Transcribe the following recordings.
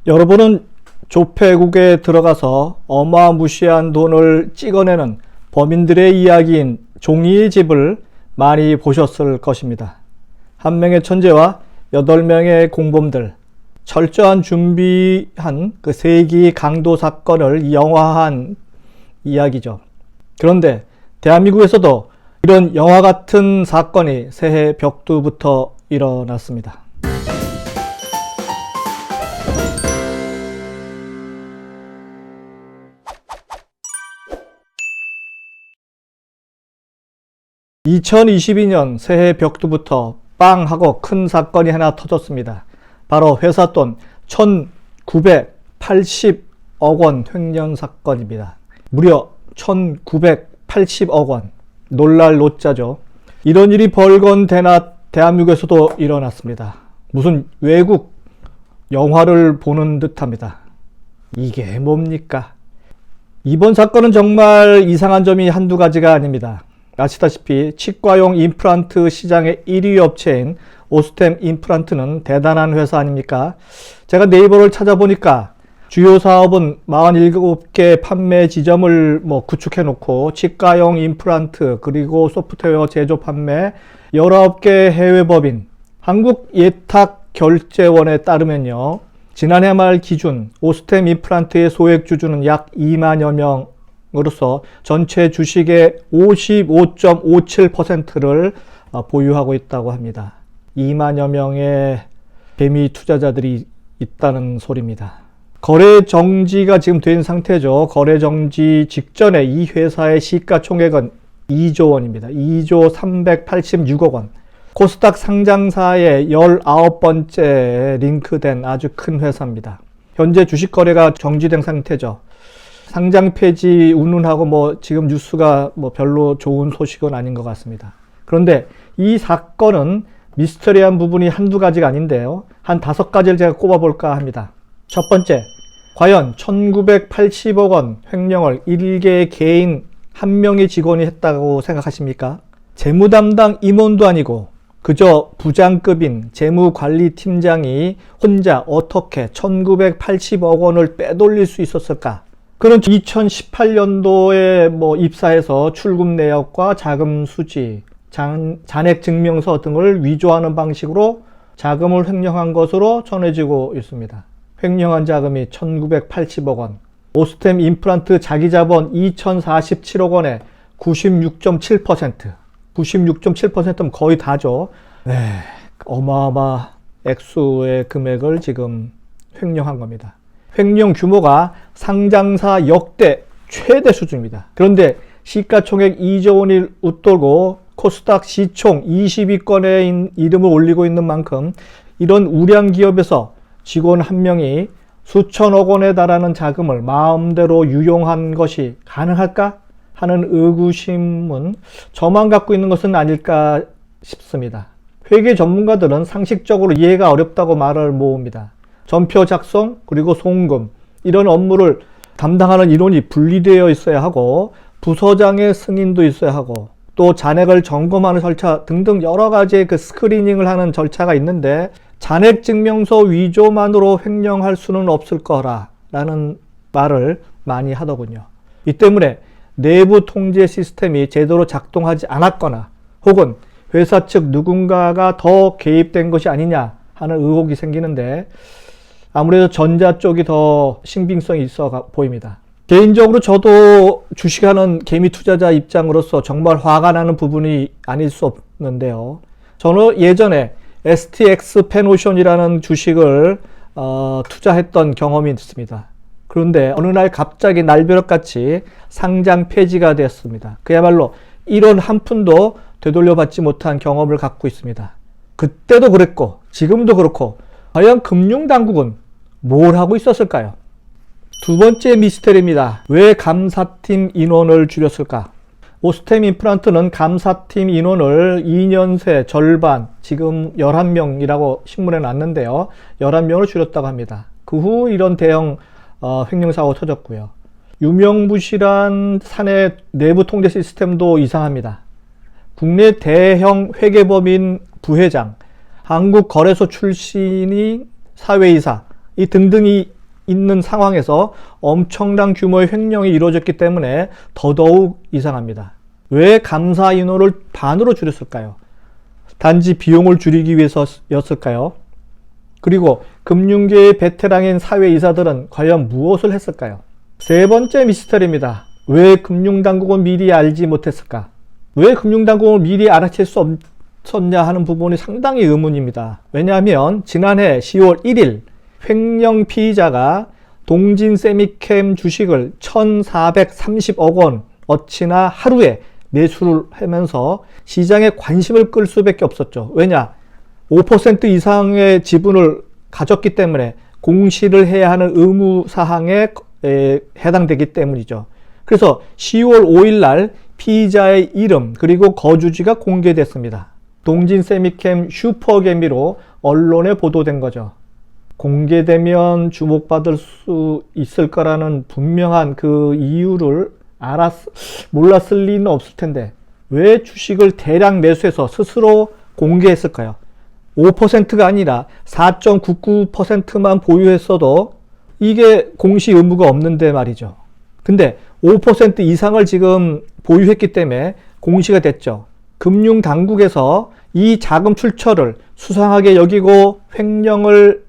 여러분은 조폐국에 들어가서 어마무시한 돈을 찍어내는 범인들의 이야기인 종이의 집을 많이 보셨을 것입니다. 한 명의 천재와 8명의 공범들, 철저한 준비한 그 세기 강도 사건을 영화한 이야기죠. 그런데 대한민국에서도 이런 영화 같은 사건이 새해 벽두부터 일어났습니다. (2022년) 새해 벽두부터 빵 하고 큰 사건이 하나 터졌습니다. 바로 회사 돈 1980억 원 횡령 사건입니다. 무려 1980억 원. 놀랄 노자죠. 이런 일이 벌건대낮 대한민국에서도 일어났습니다. 무슨 외국 영화를 보는 듯합니다. 이게 뭡니까? 이번 사건은 정말 이상한 점이 한두 가지가 아닙니다. 아시다시피 치과용 임플란트 시장의 1위 업체인 오스템 임플란트는 대단한 회사 아닙니까? 제가 네이버를 찾아보니까 주요 사업은 47개 판매 지점을 구축해 놓고 치과용 임플란트 그리고 소프트웨어 제조 판매 19개 해외 법인 한국예탁결제원에 따르면요, 지난해 말 기준 오스템 임플란트의 소액 주주는 약 2만여 명으로서 전체 주식의 55.57%를 보유하고 있다고 합니다. 2만여 명의 개미 투자자들이 있다는 소리입니다. 거래 정지가 지금 된 상태죠. 거래 정지 직전에 이 회사의 시가총액은 2조 원입니다. 2조 386억 원. 코스닥 상장사의 19번째 링크된 아주 큰 회사입니다. 현재 주식 거래가 정지된 상태죠. 상장 폐지 운운하고 지금 뉴스가 별로 좋은 소식은 아닌 것 같습니다. 그런데 이 사건은 미스터리한 부분이 한두 가지가 아닌데요. 한 5가지를 제가 꼽아볼까 합니다. 첫 번째, 과연 1980억 원 횡령을 1개의 개인 한 명의 직원이 했다고 생각하십니까? 재무 담당 임원도 아니고 그저 부장급인 재무관리팀장이 혼자 어떻게 1980억 원을 빼돌릴 수 있었을까? 그는 2018년도에 입사해서 출금 내역과 자금 수지, 잔액 증명서 등을 위조하는 방식으로 자금을 횡령한 것으로 전해지고 있습니다. 횡령한 자금이 1980억 원, 오스템 임플란트 자기자본 2047억 원에 96.7%, 96.7%면 거의 다죠. 네, 어마어마 액수의 금액을 지금 횡령한 겁니다. 횡령 규모가 상장사 역대 최대 수준입니다. 그런데 시가총액 2조 원을 웃돌고 코스닥 시총 20위권에 이름을 올리고 있는 만큼 이런 우량 기업에서 직원 한 명이 수천억 원에 달하는 자금을 마음대로 유용한 것이 가능할까 하는 의구심은 저만 갖고 있는 것은 아닐까 싶습니다. 회계 전문가들은 상식적으로 이해가 어렵다고 말을 모읍니다. 전표 작성 그리고 송금 이런 업무를 담당하는 인원이 분리되어 있어야 하고 부서장의 승인도 있어야 하고 또 잔액을 점검하는 절차 등등 여러 가지의 그 스크리닝을 하는 절차가 있는데 잔액 증명서 위조만으로 횡령할 수는 없을 거라는 말을 많이 하더군요. 이 때문에 내부 통제 시스템이 제대로 작동하지 않았거나 혹은 회사 측 누군가가 더 개입된 것이 아니냐 하는 의혹이 생기는데 아무래도 전자 쪽이 더 신빙성이 있어 보입니다. 개인적으로 저도 주식하는 개미 투자자 입장으로서 정말 화가 나는 부분이 아닐 수 없는데요. 저는 예전에 STX 페노션이라는 주식을 투자했던 경험이 있습니다. 그런데 어느 날 갑자기 날벼락같이 상장 폐지가 되었습니다. 그야말로 1원 한 푼도 되돌려받지 못한 경험을 갖고 있습니다. 그때도 그랬고 지금도 그렇고 과연 금융당국은 뭘 하고 있었을까요? 두 번째 미스터리입니다. 왜 감사팀 인원을 줄였을까? 오스템 임플란트는 감사팀 인원을 2년 새 절반, 지금 11명이라고 신문에 났는데요. 11명을 줄였다고 합니다. 그 후 이런 대형 횡령사고가 터졌고요. 유명무실한 사내 내부 통제 시스템도 이상합니다. 국내 대형 회계법인 부회장, 한국거래소 출신이 사회이사 이 등등이 있는 상황에서 엄청난 규모의 횡령이 이루어졌기 때문에 더더욱 이상합니다. 왜 감사 인원을 반으로 줄였을까요? 단지 비용을 줄이기 위해서였을까요? 그리고 금융계의 베테랑인 사회이사들은 과연 무엇을 했을까요? 세 번째 미스터리입니다. 왜 금융당국은 미리 알지 못했을까? 왜 금융당국은 미리 알아챌 수 없었냐 하는 부분이 상당히 의문입니다. 왜냐하면 지난해 10월 1일 횡령 피의자가 동진 세미캠 주식을 1,430억 원 어치나 하루에 매수를 하면서 시장에 관심을 끌 수밖에 없었죠. 왜냐? 5% 이상의 지분을 가졌기 때문에 공시를 해야 하는 의무사항에 해당되기 때문이죠. 그래서 10월 5일 날 피의자의 이름 그리고 거주지가 공개됐습니다. 동진 세미캠 슈퍼개미로 언론에 보도된 거죠. 공개되면 주목받을 수 있을 거라는 분명한 그 이유를 몰랐을 리는 없을 텐데 왜 주식을 대량 매수해서 스스로 공개했을까요? 5%가 아니라 4.99%만 보유했어도 이게 공시 의무가 없는데 말이죠. 근데 5% 이상을 지금 보유했기 때문에 공시가 됐죠. 금융당국에서 이 자금 출처를 수상하게 여기고 횡령을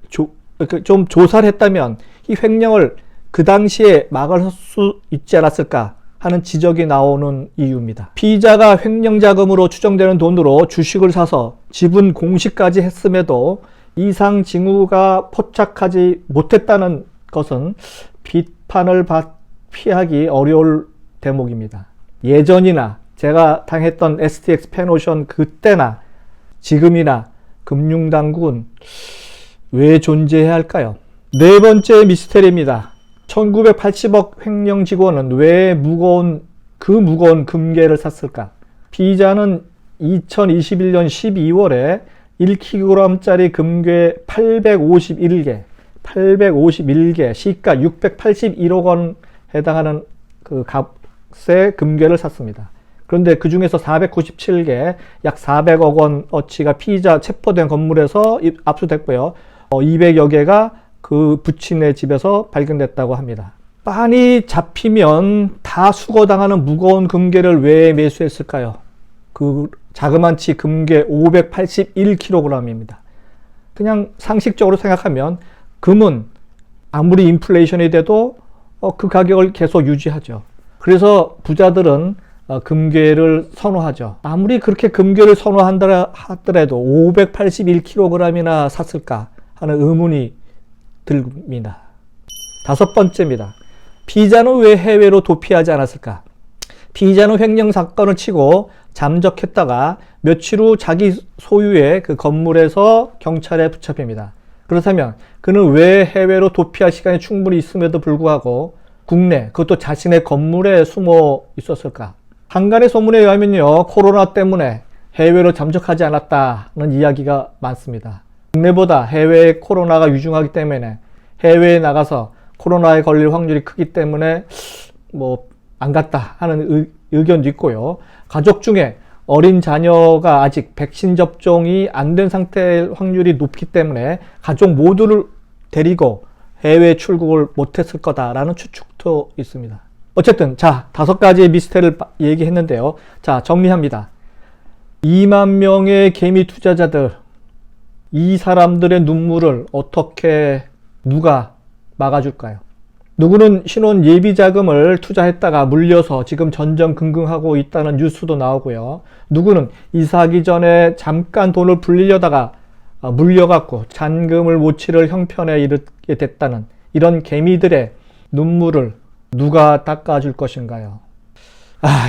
좀 조사를 했다면 이 횡령을 그 당시에 막을 수 있지 않았을까 하는 지적이 나오는 이유입니다. 피의자가 횡령 자금으로 추정되는 돈으로 주식을 사서 지분 공시까지 했음에도 이상 징후가 포착하지 못했다는 것은 비판을 피하기 어려울 대목입니다. 예전이나 제가 당했던 STX 패노션 그때나 지금이나 금융당국은 왜 존재해야 할까요? 네 번째 미스터리입니다. 1980억 횡령 직원은 왜 무거운 금괴를 샀을까? 피의자는 2021년 12월에 1kg짜리 금괴 851개, 시가 681억 원 해당하는 그 값의 금괴를 샀습니다. 그런데 그 중에서 497개, 약 400억 원 어치가 피의자 체포된 건물에서 압수됐고요. 200여 개가 그 부친의 집에서 발견됐다고 합니다. 빤히 잡히면 다 수거당하는 무거운 금괴를 왜 매수했을까요? 그 자그만치 금괴 581kg입니다. 그냥 상식적으로 생각하면 금은 아무리 인플레이션이 돼도 그 가격을 계속 유지하죠. 그래서 부자들은 금괴를 선호하죠. 아무리 그렇게 금괴를 선호한다 하더라도 581kg이나 샀을까 하는 의문이 듭니다. 다섯 번째입니다. 피의자는 왜 해외로 도피하지 않았을까? 피의자는 횡령 사건을 치고 잠적했다가 며칠 후 자기 소유의 그 건물에서 경찰에 붙잡힙니다. 그렇다면 그는 왜 해외로 도피할 시간이 충분히 있음에도 불구하고 국내, 그것도 자신의 건물에 숨어 있었을까? 한간의 소문에 의하면요, 코로나 때문에 해외로 잠적하지 않았다는 이야기가 많습니다. 국내보다 해외에 코로나가 유중하기 때문에 해외에 나가서 코로나에 걸릴 확률이 크기 때문에 안 갔다 하는 의견도 있고요. 가족 중에 어린 자녀가 아직 백신 접종이 안 된 상태일 확률이 높기 때문에 가족 모두를 데리고 해외 출국을 못했을 거다라는 추측도 있습니다. 어쨌든 자, 5가지의 미스터리를 얘기했는데요. 자, 정리합니다. 2만 명의 개미 투자자들, 이 사람들의 눈물을 어떻게 누가 막아줄까요? 누구는 신혼 예비 자금을 투자했다가 물려서 지금 전전긍긍하고 있다는 뉴스도 나오고요. 누구는 이사하기 전에 잠깐 돈을 불리려다가 물려갖고 잔금을 못 치를 형편에 이르게 됐다는 이런 개미들의 눈물을 누가 닦아줄 것인가요?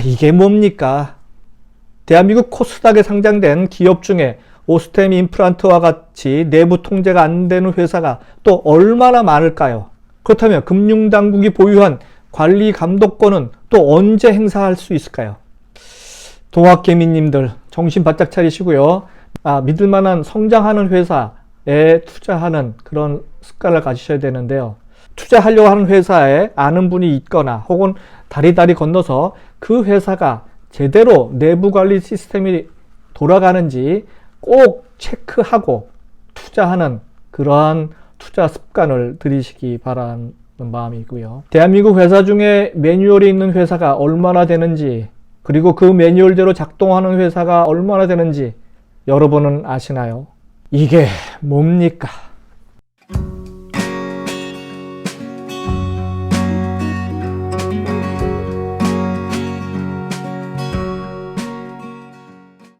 이게 뭡니까? 대한민국 코스닥에 상장된 기업 중에 오스템 임플란트와 같이 내부 통제가 안 되는 회사가 또 얼마나 많을까요? 그렇다면 금융당국이 보유한 관리 감독권은 또 언제 행사할 수 있을까요? 동학개미님들 정신 바짝 차리시고요. 믿을만한 성장하는 회사에 투자하는 그런 습관을 가지셔야 되는데요. 투자하려고 하는 회사에 아는 분이 있거나 혹은 다리다리 건너서 그 회사가 제대로 내부 관리 시스템이 돌아가는지 꼭 체크하고 투자하는 그러한 투자 습관을 들이시기 바라는 마음이고요. 대한민국 회사 중에 매뉴얼이 있는 회사가 얼마나 되는지, 그리고 그 매뉴얼대로 작동하는 회사가 얼마나 되는지 여러분은 아시나요? 이게 뭡니까?